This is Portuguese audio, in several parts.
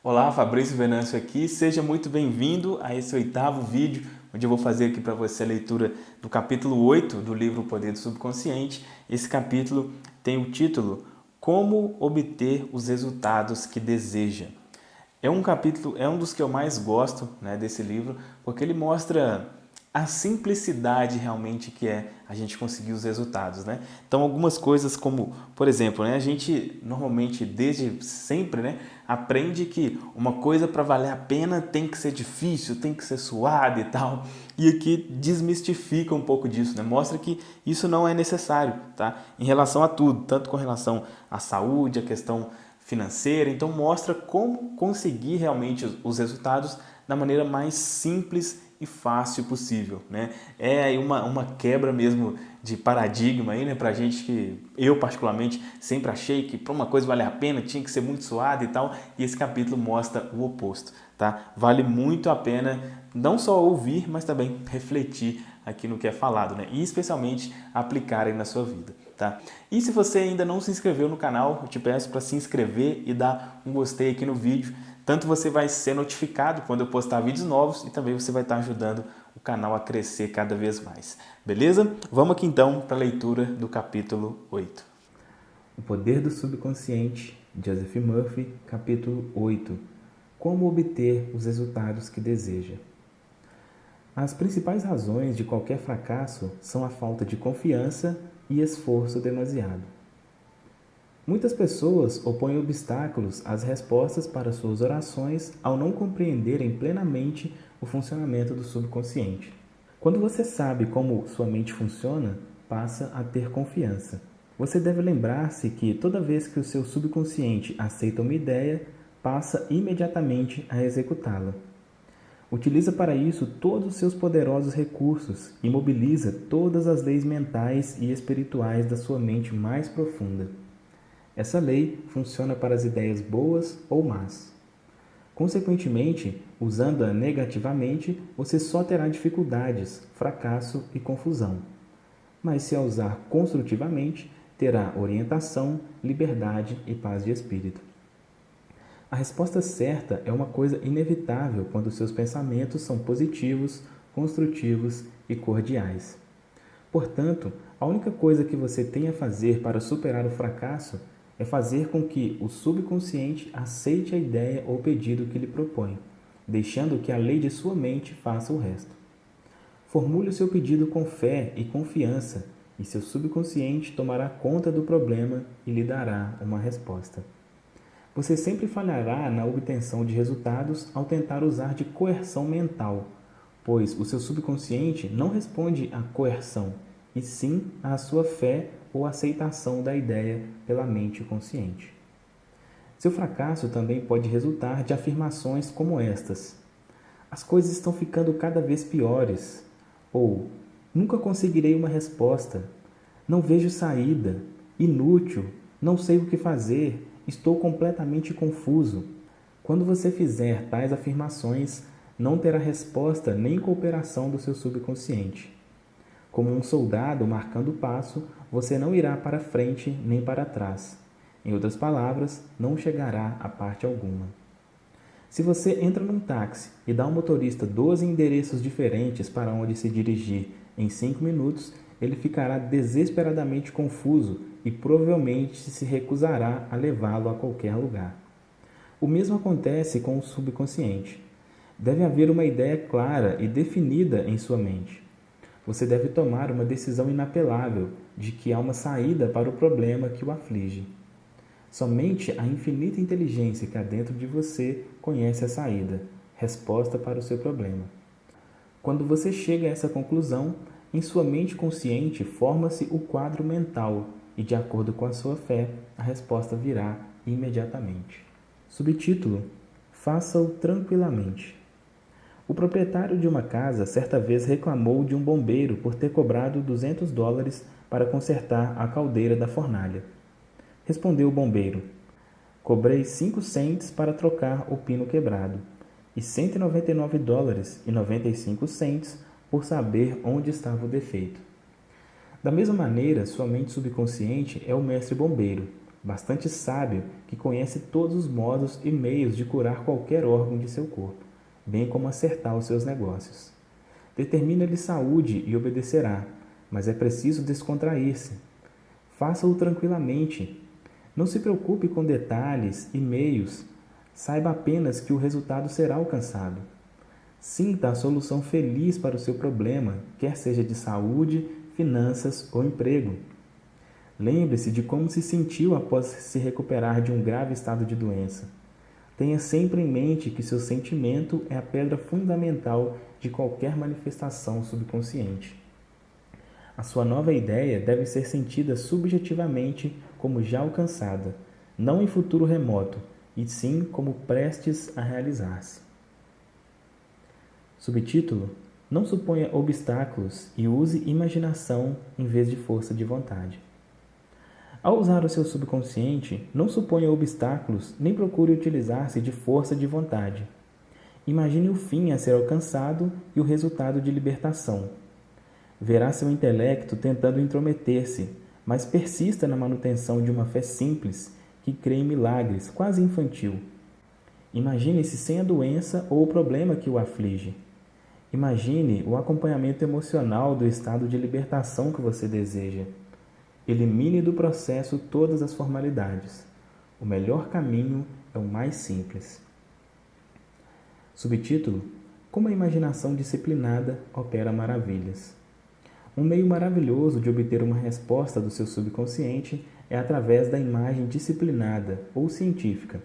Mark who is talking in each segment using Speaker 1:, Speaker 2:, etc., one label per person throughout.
Speaker 1: Olá, Fabrício Venâncio aqui, seja muito bem-vindo a esse 8º vídeo, onde eu vou fazer aqui para você a leitura do capítulo 8 do livro O Poder do Subconsciente. Esse capítulo tem o título Como Obter os Resultados que Deseja. É um capítulo, é um dos que eu mais gosto, né, desse livro, porque ele mostra a simplicidade realmente que é a gente conseguir os resultados, né? Então, algumas coisas como, por exemplo, né, a gente normalmente, desde sempre, né, aprende que uma coisa para valer a pena tem que ser difícil, tem que ser suada e tal. E aqui desmistifica um pouco disso, né? Mostra que isso não é necessário, tá? Em relação a tudo, tanto com relação à saúde, à questão financeira. Então, mostra como conseguir realmente os resultados da maneira mais simples e fácil possível, né? É aí uma quebra mesmo de paradigma aí, né? Pra gente que eu particularmente sempre achei que para uma coisa valer a pena tinha que ser muito suado e tal, e esse capítulo mostra o oposto, tá? Vale muito a pena não só ouvir, mas também refletir aqui no que é falado, né? E especialmente aplicar aí na sua vida, tá? E se você ainda não se inscreveu no canal, eu te peço para se inscrever e dar um gostei aqui no vídeo. Tanto você vai ser notificado quando eu postar vídeos novos e também você vai estar ajudando o canal a crescer cada vez mais. Beleza? Vamos aqui então para a leitura do capítulo 8.
Speaker 2: O Poder do Subconsciente, Joseph Murphy, capítulo 8. Como obter os resultados que deseja. As principais razões de qualquer fracasso são a falta de confiança e esforço demasiado. Muitas pessoas opõem obstáculos às respostas para suas orações ao não compreenderem plenamente o funcionamento do subconsciente. Quando você sabe como sua mente funciona, passa a ter confiança. Você deve lembrar-se que toda vez que o seu subconsciente aceita uma ideia, passa imediatamente a executá-la. Utiliza para isso todos os seus poderosos recursos e mobiliza todas as leis mentais e espirituais da sua mente mais profunda. Essa lei funciona para as ideias boas ou más. Consequentemente, usando-a negativamente, você só terá dificuldades, fracasso e confusão. Mas se a usar construtivamente, terá orientação, liberdade e paz de espírito. A resposta certa é uma coisa inevitável quando seus pensamentos são positivos, construtivos e cordiais. Portanto, a única coisa que você tem a fazer para superar o fracasso é fazer com que o subconsciente aceite a ideia ou pedido que lhe propõe, deixando que a lei de sua mente faça o resto. Formule o seu pedido com fé e confiança, e seu subconsciente tomará conta do problema e lhe dará uma resposta. Você sempre falhará na obtenção de resultados ao tentar usar de coerção mental, pois o seu subconsciente não responde à coerção, e sim à sua fé ou aceitação da ideia pela mente consciente. Seu fracasso também pode resultar de afirmações como estas: as coisas estão ficando cada vez piores, ou nunca conseguirei uma resposta, não vejo saída, inútil, não sei o que fazer, estou completamente confuso. Quando você fizer tais afirmações, não terá resposta nem cooperação do seu subconsciente. Como um soldado marcando o passo, você não irá para frente nem para trás. Em outras palavras, não chegará a parte alguma. Se você entra num táxi e dá ao motorista 12 endereços diferentes para onde se dirigir em 5 minutos, ele ficará desesperadamente confuso e provavelmente se recusará a levá-lo a qualquer lugar. O mesmo acontece com o subconsciente. Deve haver uma ideia clara e definida em sua mente. Você deve tomar uma decisão inapelável de que há uma saída para o problema que o aflige. Somente a infinita inteligência que há dentro de você conhece a saída, resposta para o seu problema. Quando você chega a essa conclusão, em sua mente consciente forma-se o quadro mental e, de acordo com a sua fé, a resposta virá imediatamente. Subtítulo: Faça-o tranquilamente. O proprietário de uma casa certa vez reclamou de um bombeiro por ter cobrado $200 para consertar a caldeira da fornalha. Respondeu o bombeiro: cobrei 5 cents para trocar o pino quebrado e $199,95 por saber onde estava o defeito. Da mesma maneira, sua mente subconsciente é o mestre bombeiro. bastante sábio, que conhece todos os modos e meios de curar qualquer órgão de seu corpo, bem como acertar os seus negócios. Determina-lhe saúde e obedecerá, mas é preciso descontrair-se. Faça-o tranquilamente. Não se preocupe com detalhes e meios. Saiba apenas que o resultado será alcançado. Sinta a solução feliz para o seu problema, quer seja de saúde, finanças ou emprego. Lembre-se de como se sentiu após se recuperar de um grave estado de doença. Tenha sempre em mente que seu sentimento é a pedra fundamental de qualquer manifestação subconsciente. A sua nova ideia deve ser sentida subjetivamente como já alcançada, não em futuro remoto, e sim como prestes a realizar-se. Subtítulo: Não suponha obstáculos e use imaginação em vez de força de vontade. Ao usar o seu subconsciente, não suponha obstáculos nem procure utilizar-se de força de vontade. Imagine o fim a ser alcançado e o resultado de libertação. Verá seu intelecto tentando intrometer-se, mas persista na manutenção de uma fé simples, que crê em milagres, quase infantil. Imagine-se sem a doença ou o problema que o aflige. Imagine o acompanhamento emocional do estado de libertação que você deseja. Elimine do processo todas as formalidades. O melhor caminho é o mais simples. Subtítulo: Como a imaginação disciplinada opera maravilhas. Um meio maravilhoso de obter uma resposta do seu subconsciente é através da imagem disciplinada ou científica.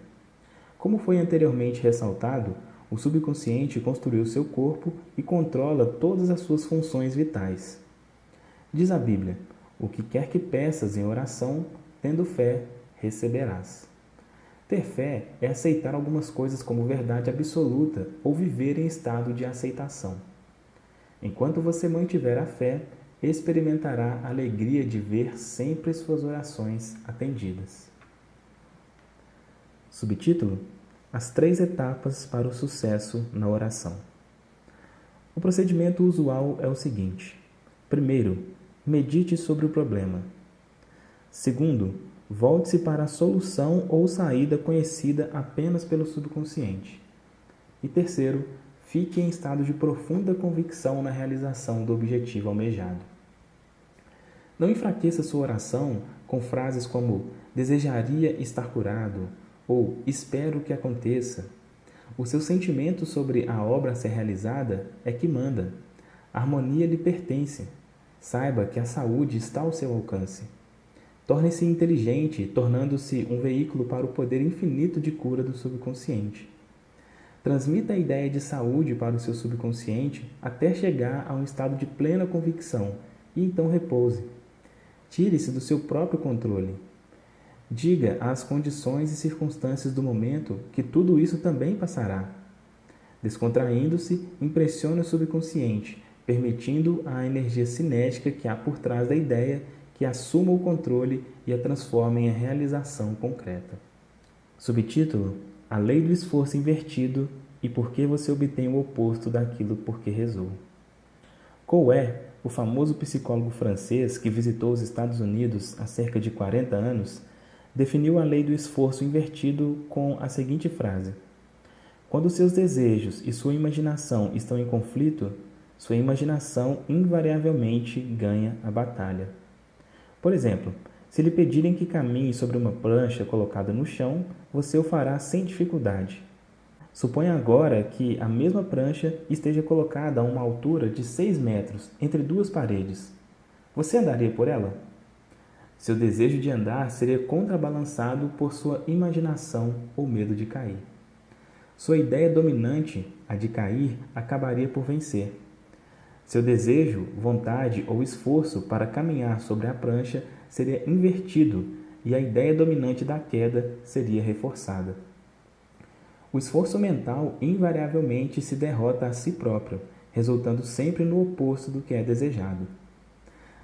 Speaker 2: Como foi anteriormente ressaltado, o subconsciente construiu seu corpo e controla todas as suas funções vitais. Diz a Bíblia: o que quer que peças em oração, tendo fé, receberás. Ter fé é aceitar algumas coisas como verdade absoluta ou viver em estado de aceitação. Enquanto você mantiver a fé, experimentará a alegria de ver sempre suas orações atendidas. Subtítulo: As 3 etapas para o sucesso na oração. O procedimento usual é o seguinte: primeiro, medite sobre o problema. Segundo, volte-se para a solução ou saída conhecida apenas pelo subconsciente. E terceiro, fique em estado de profunda convicção na realização do objetivo almejado. Não enfraqueça sua oração com frases como desejaria estar curado ou espero que aconteça. O seu sentimento sobre a obra a ser realizada é que manda. A harmonia lhe pertence. Saiba que a saúde está ao seu alcance. Torne-se inteligente, tornando-se um veículo para o poder infinito de cura do subconsciente. Transmita a ideia de saúde para o seu subconsciente até chegar a um estado de plena convicção e então repouse. Tire-se do seu próprio controle. Diga às condições e circunstâncias do momento que tudo isso também passará. Descontraindo-se, impressione o subconsciente, permitindo a energia cinética que há por trás da ideia que assuma o controle e a transforme em realização concreta. Subtítulo: A lei do esforço invertido e por que você obtém o oposto daquilo por que rezou. Coué, o famoso psicólogo francês que visitou os Estados Unidos há cerca de 40 anos, definiu a lei do esforço invertido com a seguinte frase: quando seus desejos e sua imaginação estão em conflito, sua imaginação invariavelmente ganha a batalha. Por exemplo, se lhe pedirem que caminhe sobre uma prancha colocada no chão, você o fará sem dificuldade. Suponha agora que a mesma prancha esteja colocada a uma altura de 6 metros entre 2 paredes. Você andaria por ela? Seu desejo de andar seria contrabalançado por sua imaginação ou medo de cair. Sua ideia dominante, a de cair, acabaria por vencer. Seu desejo, vontade ou esforço para caminhar sobre a prancha seria invertido e a ideia dominante da queda seria reforçada. O esforço mental invariavelmente se derrota a si próprio, resultando sempre no oposto do que é desejado.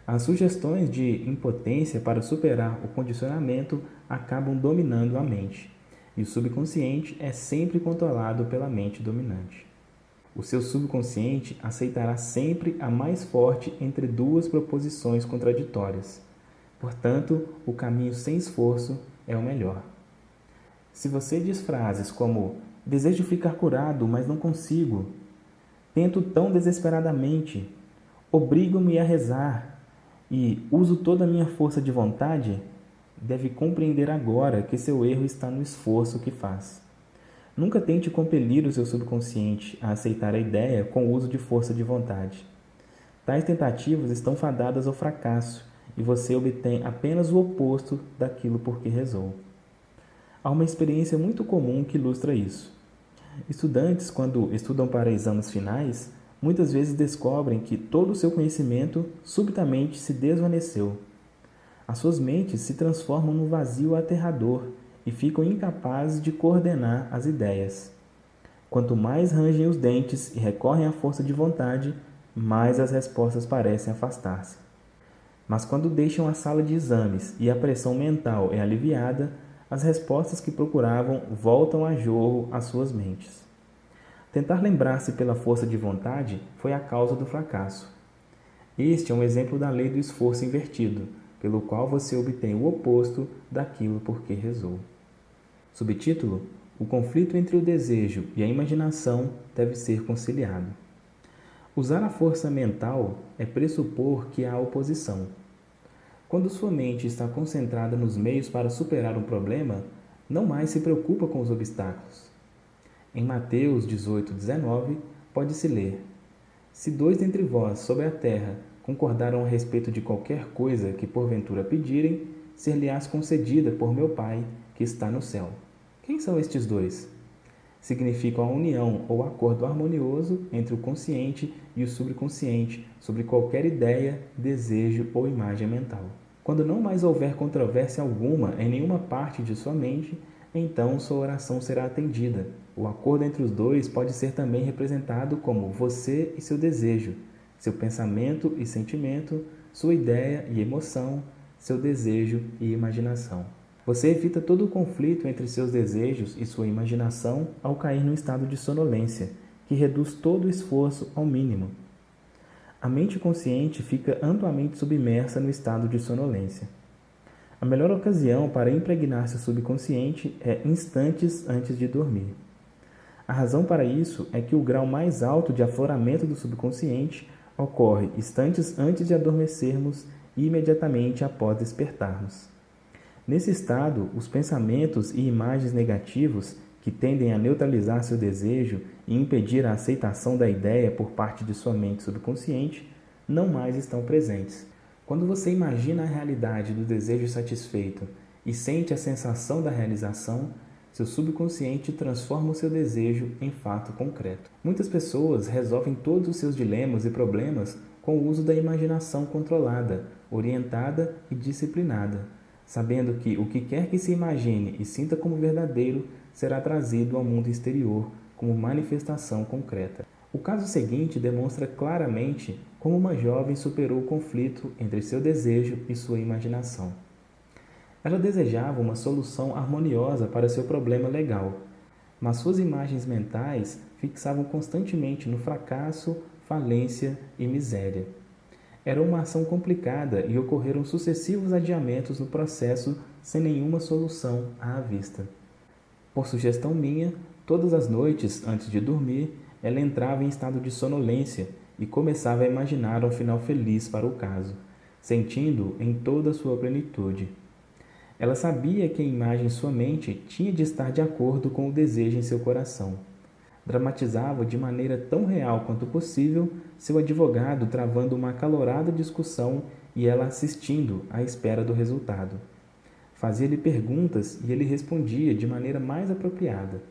Speaker 2: As sugestões de impotência para superar o condicionamento acabam dominando a mente, e o subconsciente é sempre controlado pela mente dominante. O seu subconsciente aceitará sempre a mais forte entre 2 proposições contraditórias. Portanto, o caminho sem esforço é o melhor. Se você diz frases como "desejo ficar curado, mas não consigo", "tento tão desesperadamente", "obrigo-me a rezar" e "uso toda a minha força de vontade", deve compreender agora que seu erro está no esforço que faz. Nunca tente compelir o seu subconsciente a aceitar a ideia com o uso de força de vontade. Tais tentativas estão fadadas ao fracasso e você obtém apenas o oposto daquilo por que rezou. Há uma experiência muito comum que ilustra isso. Estudantes, quando estudam para exames finais, muitas vezes descobrem que todo o seu conhecimento subitamente se desvaneceu. As suas mentes se transformam num vazio aterrador e ficam incapazes de coordenar as ideias. Quanto mais rangem os dentes e recorrem à força de vontade, mais as respostas parecem afastar-se. Mas quando deixam a sala de exames e a pressão mental é aliviada, as respostas que procuravam voltam a jorro às suas mentes. Tentar lembrar-se pela força de vontade foi a causa do fracasso. Este é um exemplo da lei do esforço invertido, pelo qual você obtém o oposto daquilo por que rezou. Subtítulo: O conflito entre o desejo e a imaginação deve ser conciliado. Usar a força mental é pressupor que há oposição. Quando sua mente está concentrada nos meios para superar um problema, não mais se preocupa com os obstáculos. Em Mateus 18:19, pode-se ler: Se 2 dentre vós sobre a terra concordaram a respeito de qualquer coisa que porventura pedirem, ser-lhe-ás concedida por meu Pai que está no céu. Quem são estes 2? Significam a união ou acordo harmonioso entre o consciente e o subconsciente sobre qualquer ideia, desejo ou imagem mental. Quando não mais houver controvérsia alguma em nenhuma parte de sua mente, então sua oração será atendida. O acordo entre os 2 pode ser também representado como você e seu desejo, seu pensamento e sentimento, sua ideia e emoção, seu desejo e imaginação. Você evita todo o conflito entre seus desejos e sua imaginação ao cair no estado de sonolência, que reduz todo o esforço ao mínimo. A mente consciente fica amplamente submersa no estado de sonolência. A melhor ocasião para impregnar seu subconsciente é instantes antes de dormir. A razão para isso é que o grau mais alto de afloramento do subconsciente ocorre instantes antes de adormecermos e imediatamente após despertarmos. Nesse estado, os pensamentos e imagens negativos, que tendem a neutralizar seu desejo e impedir a aceitação da ideia por parte de sua mente subconsciente, não mais estão presentes. Quando você imagina a realidade do desejo satisfeito e sente a sensação da realização, seu subconsciente transforma o seu desejo em fato concreto. Muitas pessoas resolvem todos os seus dilemas e problemas com o uso da imaginação controlada, orientada e disciplinada, sabendo que o que quer que se imagine e sinta como verdadeiro será trazido ao mundo exterior como manifestação concreta. O caso seguinte demonstra claramente como uma jovem superou o conflito entre seu desejo e sua imaginação. Ela desejava uma solução harmoniosa para seu problema legal, mas suas imagens mentais fixavam constantemente no fracasso, falência e miséria. Era uma ação complicada e ocorreram sucessivos adiamentos no processo sem nenhuma solução à vista. Por sugestão minha, todas as noites, antes de dormir, ela entrava em estado de sonolência e começava a imaginar um final feliz para o caso, sentindo em toda a sua plenitude. Ela sabia que a imagem em sua mente tinha de estar de acordo com o desejo em seu coração. Dramatizava de maneira tão real quanto possível seu advogado travando uma acalorada discussão e ela assistindo à espera do resultado. Fazia-lhe perguntas e ele respondia de maneira mais apropriada.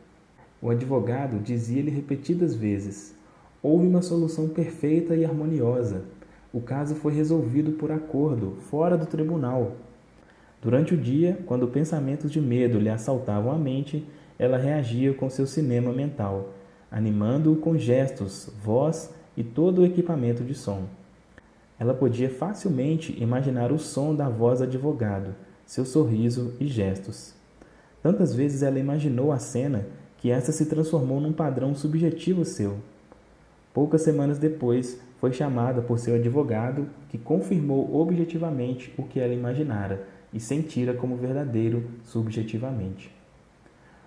Speaker 2: O advogado dizia-lhe repetidas vezes: houve uma solução perfeita e harmoniosa. O caso foi resolvido por acordo, fora do tribunal. Durante o dia, quando pensamentos de medo lhe assaltavam a mente, ela reagia com seu cinema mental, animando-o com gestos, voz e todo o equipamento de som. Ela podia facilmente imaginar o som da voz do advogado, seu sorriso e gestos. Tantas vezes ela imaginou a cena que esta se transformou num padrão subjetivo seu. Poucas semanas depois, foi chamada por seu advogado, que confirmou objetivamente o que ela imaginara, e senti-a como verdadeiro subjetivamente.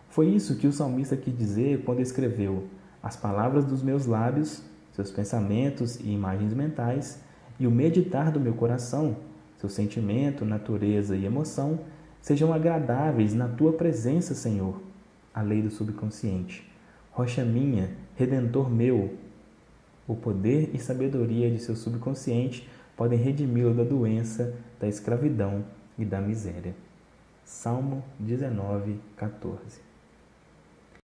Speaker 2: Foi isso que o salmista quis dizer quando escreveu: as palavras dos meus lábios, seus pensamentos e imagens mentais, e o meditar do meu coração, seu sentimento, natureza e emoção, sejam agradáveis na tua presença, Senhor. A lei do subconsciente. Rocha minha, redentor meu. O poder e sabedoria de seu subconsciente podem redimi-lo da doença, da escravidão e da miséria. Salmo 19, 14.